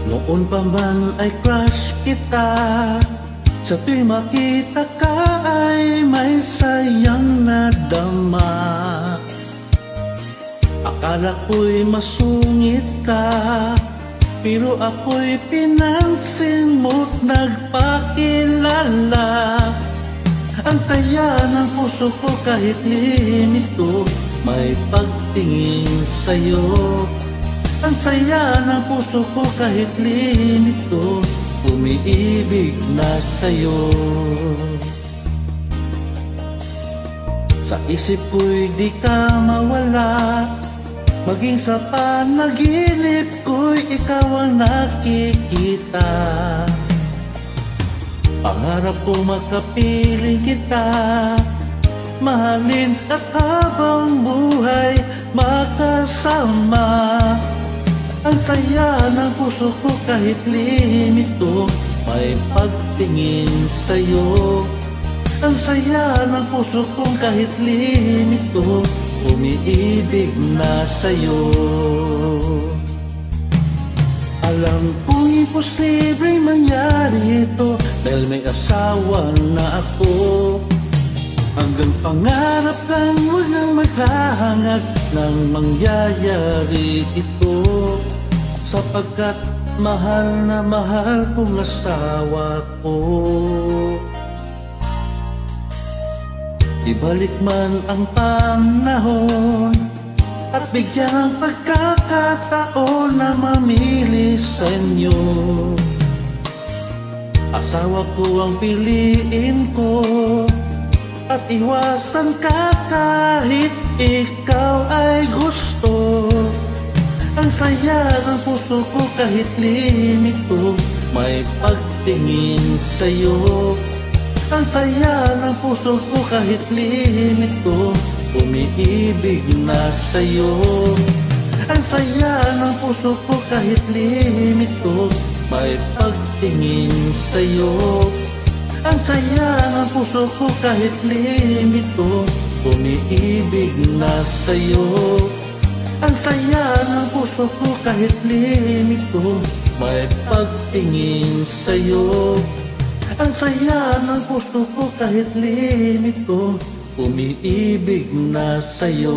Noon pa man ay crush kita, sa tuwing makita ka ay may sayang nadama. Akala ko'y masungit ka, pero ako'y pinansin mo't nagpakilala. Ang saya ng puso ko kahit limito, may pagtingin sa'yo. Ang saya ng puso ko kahit limito, umiibig na sa'yo. Sa isip ko'y di ka mawala, maging sa panaginip ko'y ikaw ang nakikita. Pangarap ko makapiling kita, mahalin at habang buhay makasama. Ang saya ng puso ko kahit limito, may pagtingin sa'yo. Ang saya ng puso ko kahit limito, umiibig na sa'yo. Alam kong imposibleng mangyari ito, dahil may asawa na ako. Hanggang pangarap lang, huwag nang maghahangad nang mangyayari ito. Sapagkat mahal na mahal kong asawa ko. Ibalik man ang panahon at bigyan ng pagkakataon na mamili sa inyo. Asawa ko ang piliin ko, at iwasan ka kahit ikaw ay gusto. Ang saya ng puso ko kahit limito, may pagtingin sa'yo. Ang saya ng puso ko kahit limito, umiibig na sa'yo. Ang saya ng puso ko kahit limito, may pagtingin sa'yo. Ang saya ng puso ko kahit limito, umiibig na sa'yo. Ang saya ng puso ko kahit limito, may pagtingin sa'yo. Ang saya ng puso ko kahit limito, umiibig na sa'yo.